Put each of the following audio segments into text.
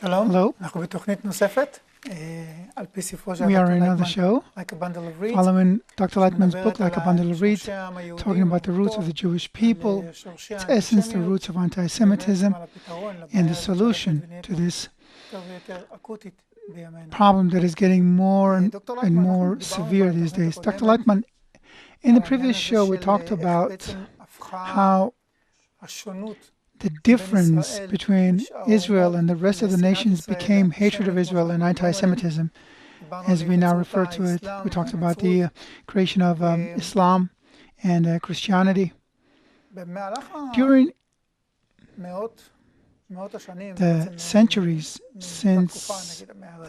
שלום, Hello. אנחנו בתוכנית נוספת, על פי ספרו של We are דוקטור in another לייטמן, show, Like a Bundle of Reeds, following Dr. Lightman's book, שמדברת Like a על Bundle of Reeds, שורשי העם היהודי, talking about the roots of the Jewish people, its essence, the roots of anti-Semitism, על הפתרון and לבעיה the solution ונהיית to this יותר ויותר אקוטית בימינו. problem that is getting more and דוקטור and לייטמן, more אנחנו דיברנו severe these בתוכנית days. Dr. הקודמת Lightman, in the על העניין previous הזה show, we של talked איך about בעצם הפכה how השונות the difference between Israel and the rest of the nations became hatred of Israel and anti-Semitism. As we now refer to it, we talked about the creation of Islam and Christianity. During the centuries since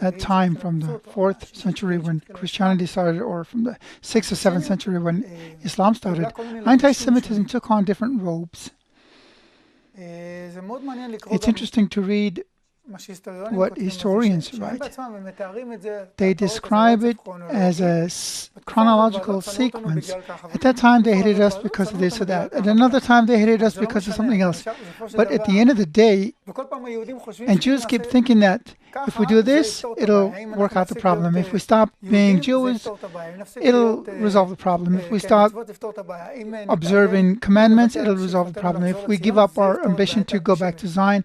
that time, from the 4th century when Christianity started, or from the 6th or 7th century when Islam started, anti-Semitism took on different robes. It's interesting to read what historians write. They describe it as a chronological sequence. At that time they hated us because of this or that. At another time they hated us because of something else. But at the end of the day, and Jews keep thinking that if we do this, it'll work out the problem. If we stop being Jews, it'll resolve the problem. If we start observing commandments, it'll resolve the problem. If we give up our ambition to go back to Zion,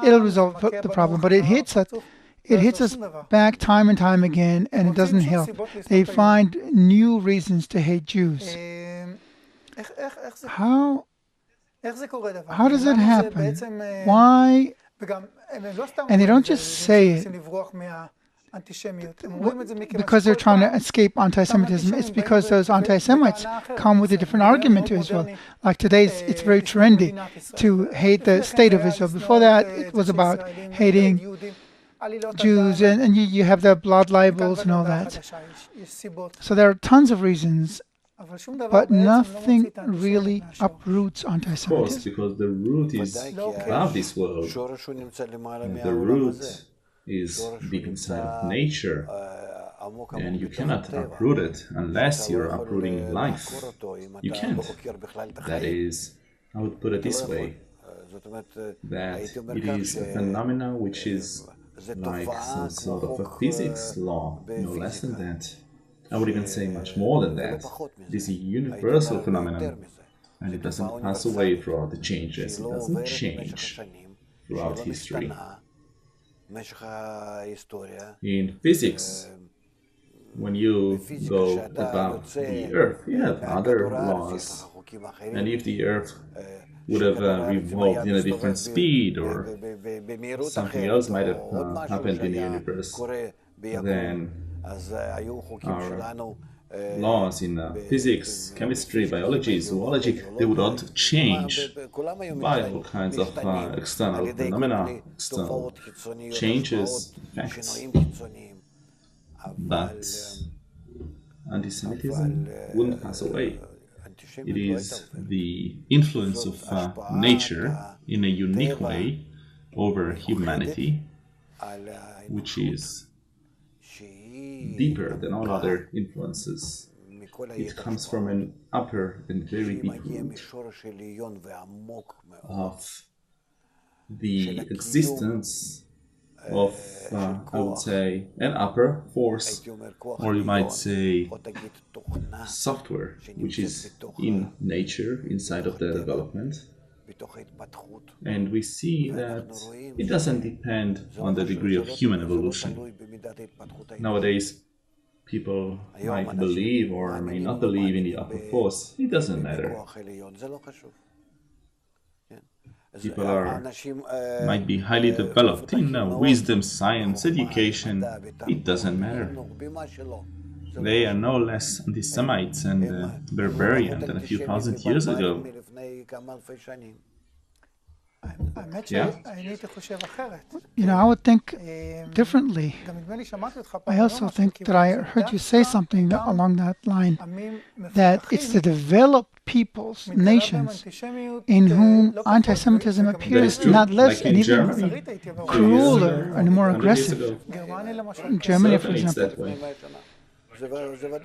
it'll resolve the problem. But it hits us back time and time again, and it doesn't help. They find new reasons to hate Jews. How does it happen? Why? And they don't just say it because they're trying to escape anti-Semitism. It's because those anti-Semites come with a different argument to Israel. Like today, it's very trendy to hate the state of Israel. Before that, it was about hating Jews, and you have the blood libels and all that. So there are tons of reasons, but nothing really uproots anti-Semitism. Of course, because the root is above this world. And the root is deep inside of nature, and you cannot uproot it unless you're uprooting life. You can't. That is, I would put it this way, that it is a phenomenon which is like some sort of a physics law, no less than that. I would even say much more than that. It is a universal phenomenon, and it doesn't pass away throughout the changes. It doesn't change throughout history. In physics, when you go above the Earth, you have other laws, and if the Earth would have revolved in a different speed, or something else might have happened in the universe, then our laws in physics, chemistry, biology, zoology, they would not change by all kinds of external phenomena, external changes, effects. But anti-Semitism wouldn't pass away. It is the influence of nature in a unique way over humanity, which is deeper than all other influences. It comes from an upper and very deep root of the existence of, I would say, an upper force, or you might say software, which is in nature, inside of the development. And we see that it doesn't depend on the degree of human evolution. Nowadays, people might believe or may not believe in the upper force. It doesn't matter. People might be highly developed in wisdom, science, education. It doesn't matter. They are no less anti-Semites and barbarian than a few thousand years ago. Yeah. I would think differently. I also think that I heard you say something along that line, that it's the developed peoples, nations, in whom anti-Semitism appears not less and even crueler and more aggressive. Germany, for example.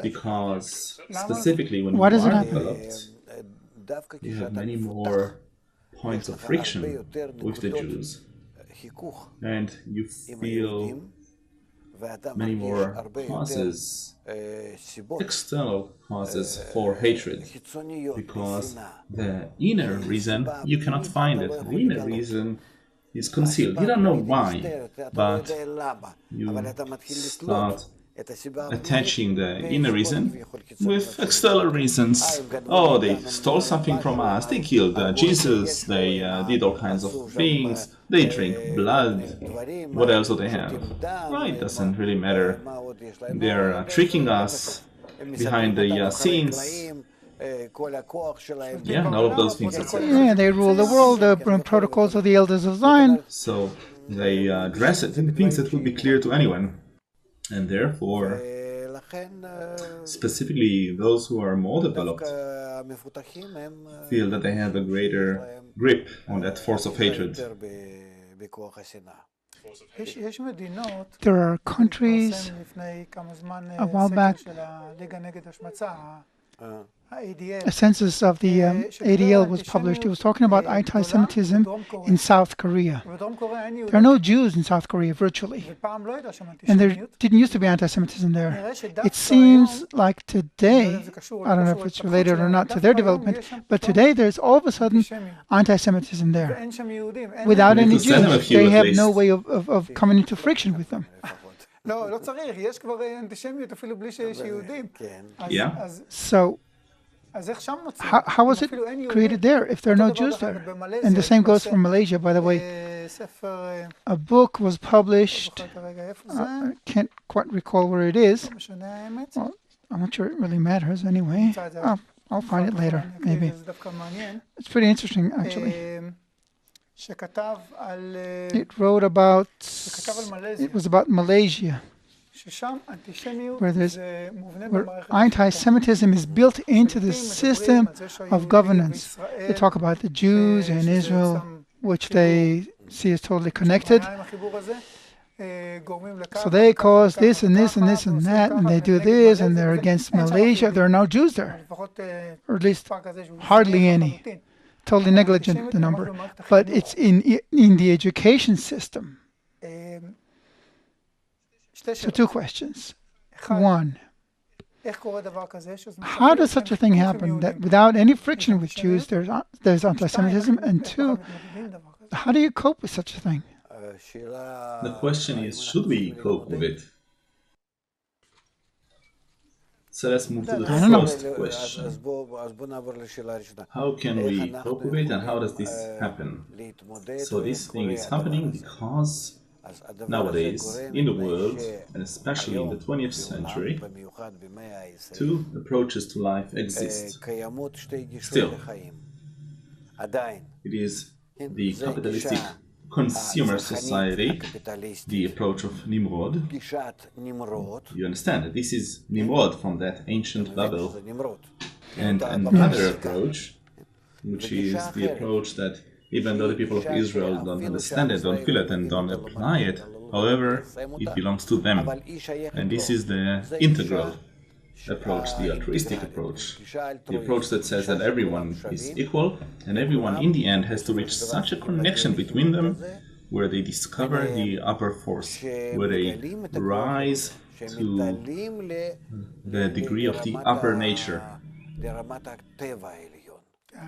Because specifically when we are developed, we have many more points of friction with the Jews. and you feel many more causes, external causes for hatred, because the inner reason, you cannot find it. The inner reason is concealed. You don't know why, but you start attaching the inner reason with external reasons. Oh, they stole something from us, they killed Jesus, they did all kinds of things, they drink blood, what else do they have? Right, doesn't really matter. They're tricking us behind the scenes. Yeah, and all of those things. Yeah, they rule the world, the protocols of the elders of Zion. So they dress it in things that will be clear to anyone. And therefore, specifically those who are more developed feel that they have a greater grip on that force of hatred. There are countries, a while back, a census of the ADL was published. It was talking about anti-Semitism in South Korea. There are no Jews in South Korea, virtually. And there didn't used to be anti-Semitism there. It seems like today, I don't know if it's related or not to their development, but today there's all of a sudden anti-Semitism there. Without any Jews, they have no way of coming into friction with them. Yeah. So, how was it created there if there are no Jews there? And the same goes for Malaysia, by the way. A book was published, I can't quite recall where it is. Well, I'm not sure it really matters anyway. I'll find it later, maybe. It's pretty interesting, actually. It wrote about, it was about Malaysia, where anti-Semitism is built into the system of governance. They talk about the Jews and Israel, which they see as totally connected. So they cause this and this and this and that, and they do this, and they're against Malaysia. There are no Jews there, or at least hardly any. Totally negligent, the number. But it's in the education system. So two questions. One, how does such a thing happen that without any friction with Jews there's anti-Semitism? And two, how do you cope with such a thing? The question is, should we cope with it? So let's move to the first question. How can we cope with it and how does this happen? So this thing is happening because nowadays, in the world, and especially in the 20th century, two approaches to life exist. Still, it is the capitalistic consumer society, the approach of Nimrod. You understand that this is Nimrod from that ancient Babel. And another approach, which is the approach that even though the people of Israel don't understand it, don't feel it, and don't apply it, however, it belongs to them. And this is the integral approach, the altruistic approach, the approach that says that everyone is equal, and everyone in the end has to reach such a connection between them where they discover the upper force, where they rise to the degree of the upper nature.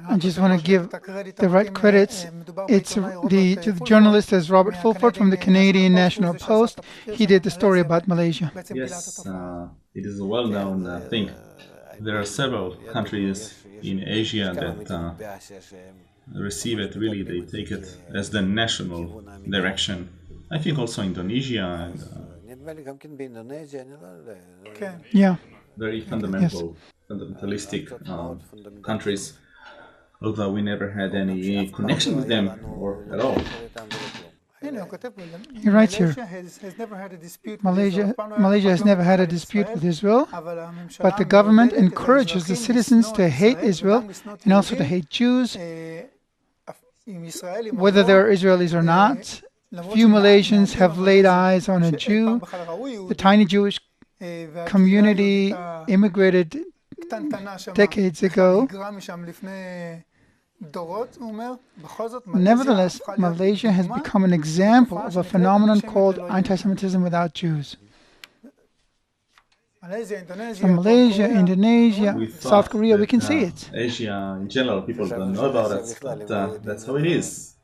I just want to give the right credits. It's the journalist is Robert Fulford from the Canadian National Post. He did the story about Malaysia. Yes, it is a well-known thing. There are several countries in Asia that receive it, really, they take it as the national direction. I think also Indonesia and yeah, very fundamental, fundamentalistic countries. Although we never had any connection with them or at all. He writes here, Malaysia has never had a dispute with Israel, but the government encourages the citizens to hate Israel and also to hate Jews, whether they're Israelis or not. Few Malaysians have laid eyes on a Jew. The tiny Jewish community immigrated decades ago. Nevertheless, Malaysia has become an example of a phenomenon called anti-Semitism without Jews. From Malaysia, Indonesia, South Korea, we can see it. Asia in general, people don't know about it, but that's how it is.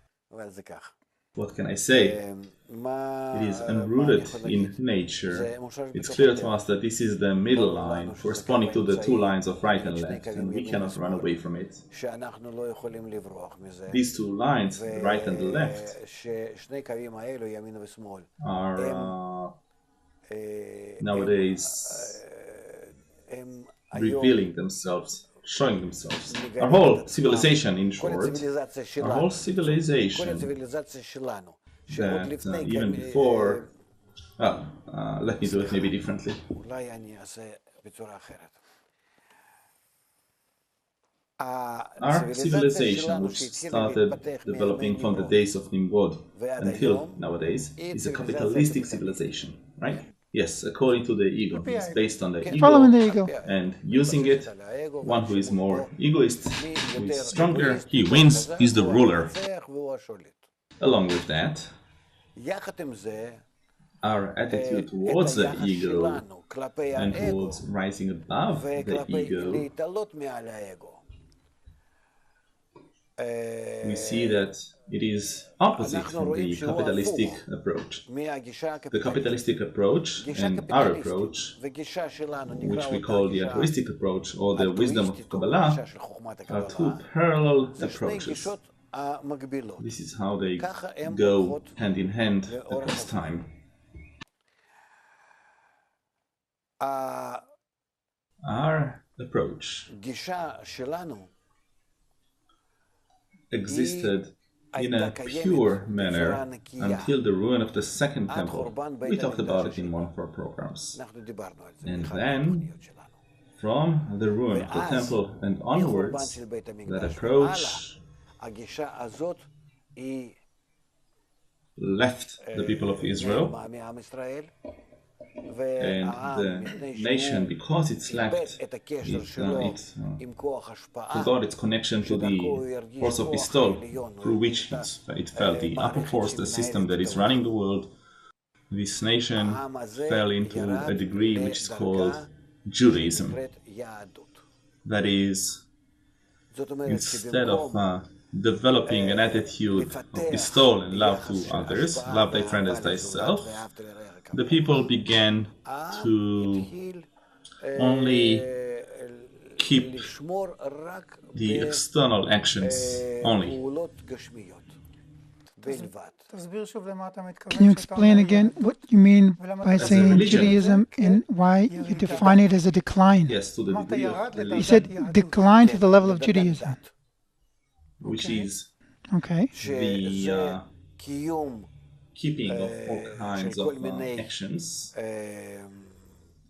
What can I say? It is enrooted in nature. It's clear to us that this is the middle line, corresponding to the two lines of right and left, and we cannot run away from it. These two lines, the right and the left, are nowadays revealing themselves, showing themselves. Our whole civilization, in short, our whole civilization, that even before, let me do it maybe differently. Our civilization, which started developing from the days of Nimrod until nowadays, is a capitalistic civilization, right? Yes, according to the ego. It's based on the ego, Following the ego, and using it. One who is more egoist, who is stronger, he wins, he's the ruler. Along with that, our attitude towards the ego and towards rising above the ego, we see that it is opposite from the capitalistic approach. The capitalistic approach and our approach, which we call the altruistic approach or the wisdom of Kabbalah, are two parallel approaches. This is how they go hand in hand across time. Our approach existed in a pure manner until the ruin of the Second Temple. We talked about it in one of our programs. And then, from the ruin of the Temple and onwards, that approach left the people of Israel, and the nation, because it left, it forgot its connection to the force of bestowal, through which it felt the upper force, the system that is running the world. This nation fell into a degree which is called Judaism. That is, instead of developing an attitude of bestowal and love to others, love thy friend as thyself, the people began to only keep the external actions only. Can you explain again what you mean by saying Judaism and why you define it as a decline? Yes, to the degree of religion. You said decline to the level of Judaism. Which is okay. The keeping of all kinds of actions. I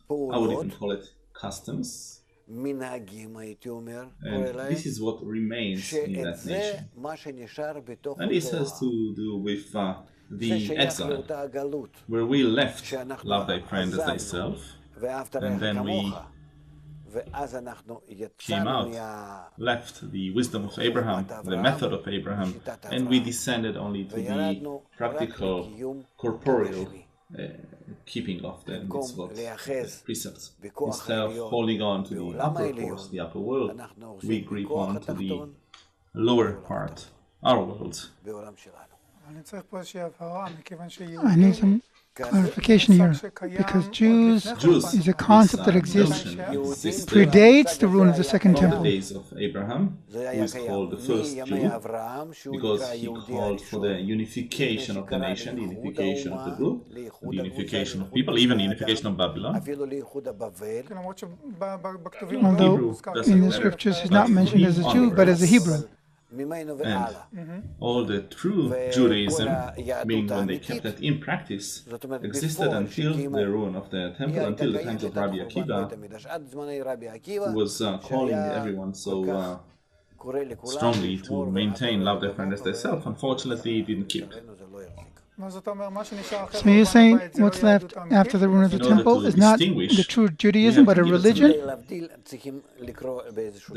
would even call it customs. And this is what remains in that nation. And this has to do with the exile, where we left love thy friend as thyself, and then we came out, left the wisdom of Abraham, the method of Abraham, and we descended only to the practical, corporeal keeping of the mitzvot, the precepts. Instead of holding on to the upper force, the upper world, we grip on to the lower part, our world. I need some clarification here, because Jews is a concept that exists, predates the ruin of the Second Temple. From the days of Abraham, who is called the first Jew, because he called for the unification of the nation, the unification of the group, the unification of people, even the unification of Babylon. Although in the scriptures he's not mentioned as a Jew, but as a Hebrew. And all the true Judaism, meaning when they kept that in practice, existed until the ruin of the temple, until the times of Rabbi Akiva, who was calling everyone so strongly to maintain love their friend as thyself. Unfortunately, he didn't keep. So you're saying what's left after the ruin of the temple is not the true Judaism, but a religion?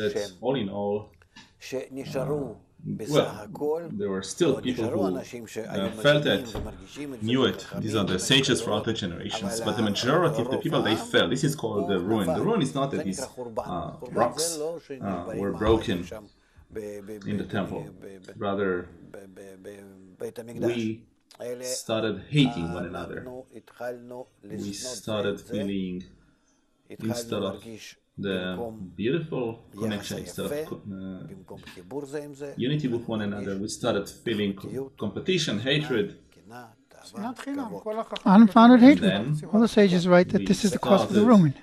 That all in all, well, there were still people who felt it, knew it. These are the sages throughout the generations. But the majority of the people, they fell. This is called the ruin. The ruin is not that these rocks were broken in the temple. Rather, we started hating one another. We started feeling, instead of the beautiful connection, instead of unity with one another, we started feeling competition, hatred. Unfounded hatred. All the sages write that this is the cause of the ruin.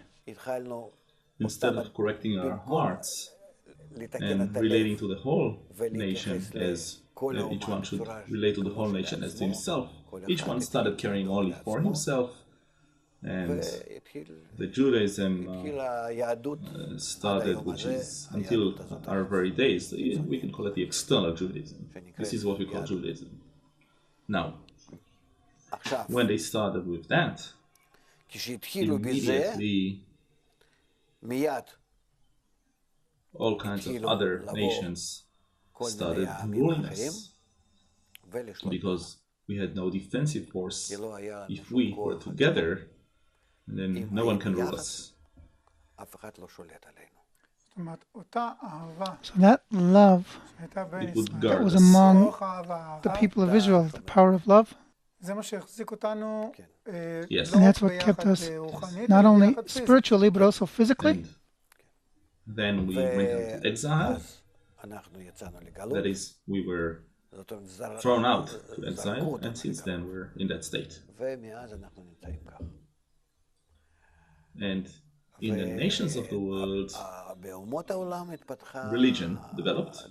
Instead of correcting our hearts and relating to the whole nation as each one should relate to the whole nation as to himself, each one started caring only for himself. And the Judaism started, which is until our very days, we can call it the external Judaism. This is what we call Judaism. Now, when they started with that, immediately all kinds of other nations started ruling us, because we had no defensive force. If we were together, then no one can rule us. So that love that was among the people of Israel, the power of love, Yes. and that's what kept us not only spiritually but also physically. And then we went into exile. That is, we were thrown out to exile, and since then we're in that state. And in the nations of the world, religion developed.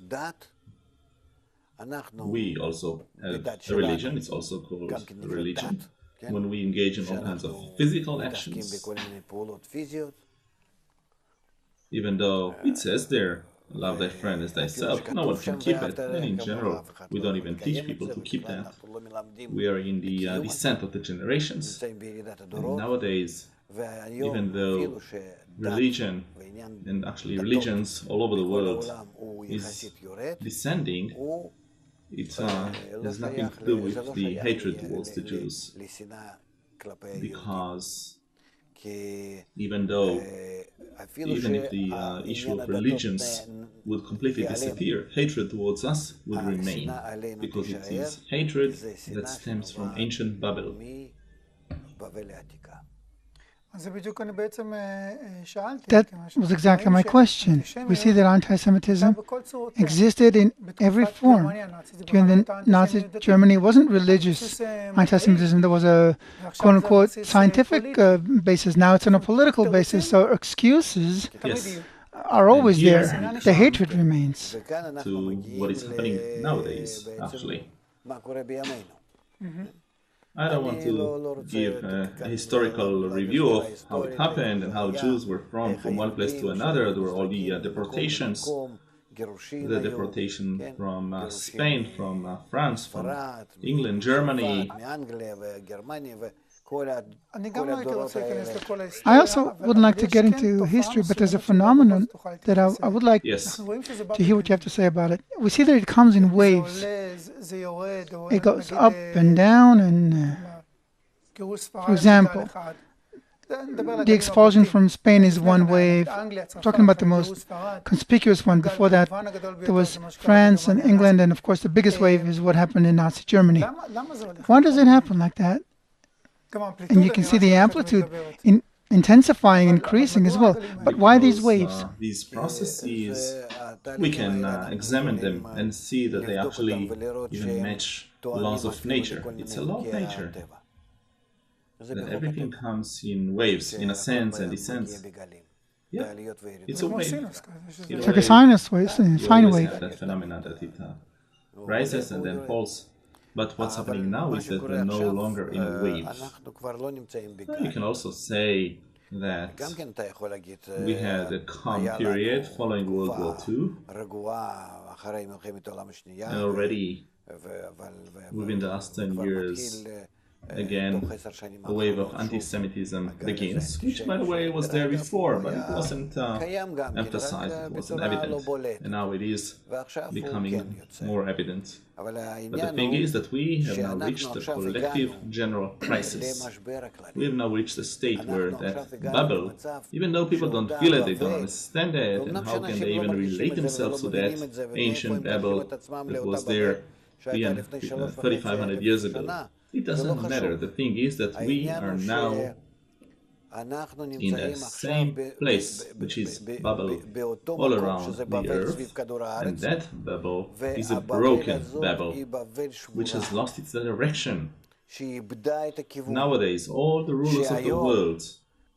We also have a religion, it's also called a religion. When we engage in all kinds of physical actions, even though it says there, love thy friend as thyself, no one can keep it. And in general, we don't even teach people to keep that. We are in the descent of the generations. And nowadays, even though religion, and actually religions all over the world, is descending, it has nothing to do with the hatred towards the Jews. Because even if the issue of religions would completely disappear, hatred towards us would remain, because it is hatred that stems from ancient Babel. That was exactly my question. We see that anti-Semitism existed in every form. During the Nazi Germany, it wasn't religious anti-Semitism. There was a quote-unquote scientific basis. Now it's on a political basis. So excuses are always there. The hatred remains. To what is happening nowadays, actually. I don't want to give a historical review of how it happened and how Jews were thrown from one place to another. There were all the deportations, the deportation from Spain, from France, from England, Germany. I also would like to get into history, but there's a phenomenon that I would like to hear what you have to say about it. We see that it comes in waves. It goes up and down, and for example, the expulsion from Spain is one wave. I'm talking about the most conspicuous one. Before that, there was France and England, and of course the biggest wave is what happened in Nazi Germany. Why does it happen like that? And you can see the amplitude intensifying, increasing as well. But why these waves? These processes, we can examine them and see that they actually even match laws of nature. It's a law of nature. That everything comes in waves, in ascents and descents. Yeah, it's a wave. It's like a sinus wave, sine wave. Have that phenomenon that it rises and then falls. But what's happening now is that we're no longer in a wave. You can also say that we had a calm period following World War II, and already within the last 10 years again, a wave of anti-Semitism begins, which, by the way, was there before, but it wasn't emphasized, it wasn't evident, and now it is becoming more evident. But the thing is that we have now reached a collective general crisis. We have now reached a state where that bubble, even though people don't feel it, they don't understand it, and how can they even relate themselves to that ancient Babel that was there 3,500 years ago. It doesn't matter. The thing is that we are now in the same place, which is bubble all around the earth, and that bubble is a broken bubble, which has lost its direction. Nowadays, all the rulers of the world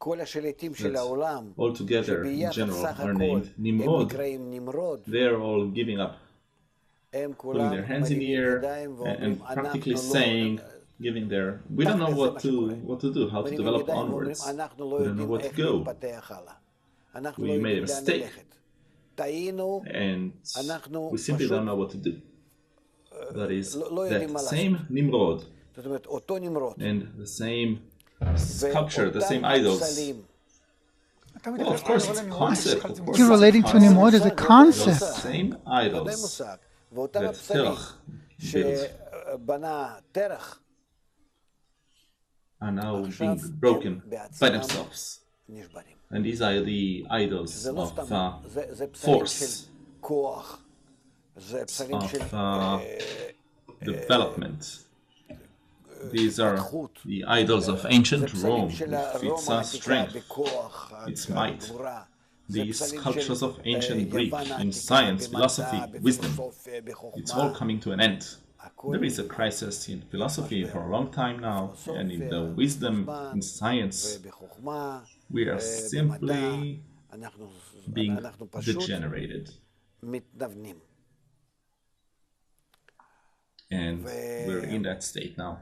that all together in general are named Nimrod. They are all giving up, putting their hands in the air and practically saying, giving their, we don't know what to do, how to develop onwards. We don't know where to go. We made a mistake, and we simply don't know what to do. That is that same Nimrod and the same sculpture, the same idols. Well, of course, it's a concept. You're relating to Nimrod as a concept. Those same idols that Terach built are now being broken by themselves. And these are the idols of force, of development. These are the idols of ancient Rome, with its strength, its might. These sculptures of ancient Greek in science, philosophy, wisdom, it's all coming to an end. There is a crisis in philosophy for a long time now, and in the wisdom, in science, we are simply being degenerated. And we're in that state now.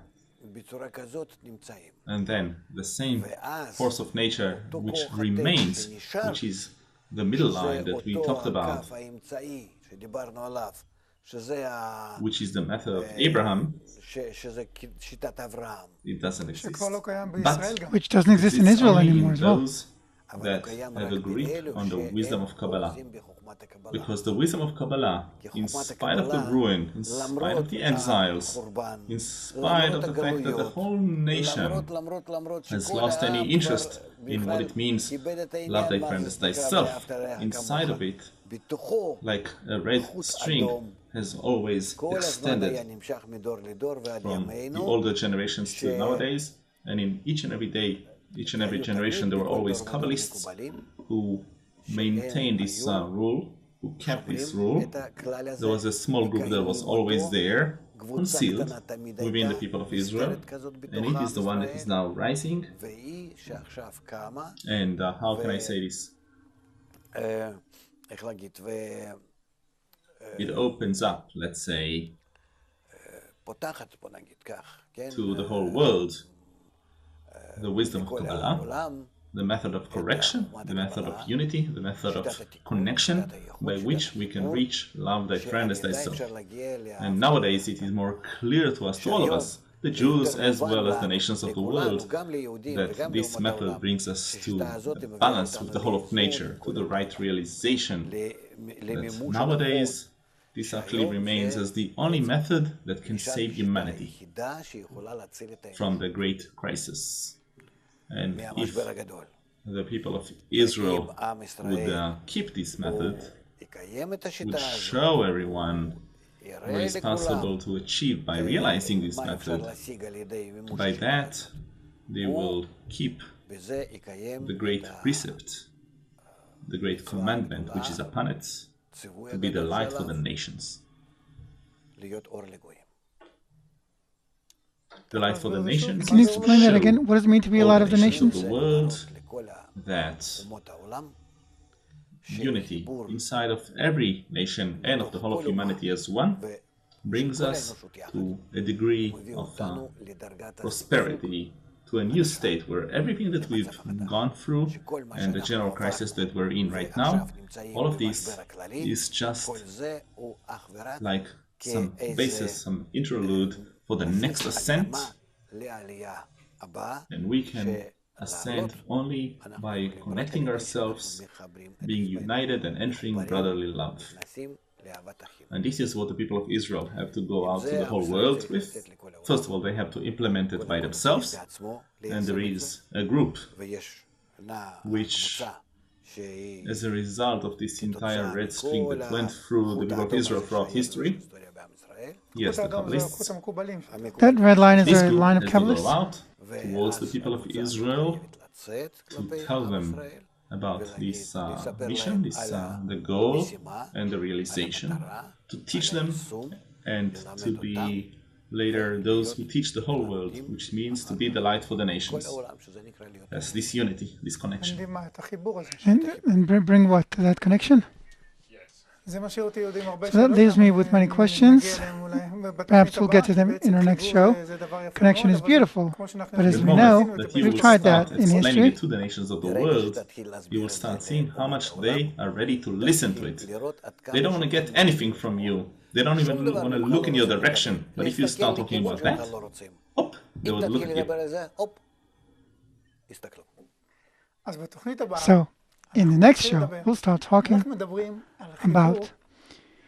And then the same force of nature which remains, which is the middle line that we talked about, which is the method of Abraham, it doesn't exist. But which doesn't exist in Israel anymore as well. Those that have agreed on the wisdom of Kabbalah. Because the wisdom of Kabbalah, in spite of the ruin, in spite of the exiles, in spite of the fact that the whole nation has lost any interest in what it means, love thy friend as thyself, inside of it, like a red string, has always extended from the older generations to nowadays, and in each and every day, each and every generation, there were always Kabbalists who maintained this rule, who kept this rule. There was a small group that was always there, concealed within the people of Israel, and it is the one that is now rising. And how can I say this? It opens up, let's say, to the whole world, the wisdom of Kabbalah, the method of correction, the method of unity, the method of connection, by which we can reach love thy friend as thyself. And nowadays it is more clear to us, to all of us, the Jews as well as the nations of the world, that this method brings us to a balance with the whole of nature, to the right realization that nowadays this actually remains as the only method that can save humanity from the great crisis. And if the people of Israel would keep this method, would show everyone what is possible to achieve by realizing this method, by that they will keep the great precept, the great commandment which is upon it, to be the light for the nations. The light for the nations. Can you explain that again? What does it mean to be a light of the nations? Of the world, that unity inside of every nation and of the whole of humanity as one brings us to a degree of prosperity, to a new state where everything that we've gone through and the general crisis that we're in right now, all of this is just like some basis, some interlude for the next ascent And we can ascend only by connecting ourselves, being united and entering brotherly love. And this is what the people of Israel have to go out to the whole world with. First of all, they have to implement it by themselves. And there is a group which, as a result of this entire red string that went through the people of Israel throughout history, yes, the Kabbalists, that red line is a line of Kabbalists. Go out towards the people of Israel to tell them about this mission, the goal and the realization, to teach them and to be later those who teach the whole world, which means to be the light for the nations. That's this unity, this connection. And bring what to that connection? So that leaves me with many questions. Perhaps we'll get to them in our next show. Connection is beautiful, but as we know, we've tried that in history. To the nations of the world, you will start seeing how much they are ready to listen to it. They don't want to get anything from you. They don't even want to look in your direction. But if you start talking about that, they will look at you. So, in the next show, we'll start talking about,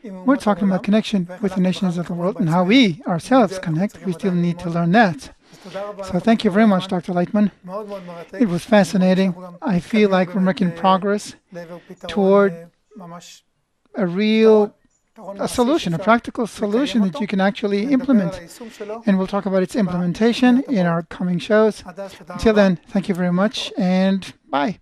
we're talking about connection with the nations of the world and how we ourselves connect. We still need to learn that. So thank you very much, Dr. Laitman. It was fascinating. I feel like we're making progress toward a solution, a practical solution that you can actually implement. And we'll talk about its implementation in our coming shows. Until then, thank you very much and bye.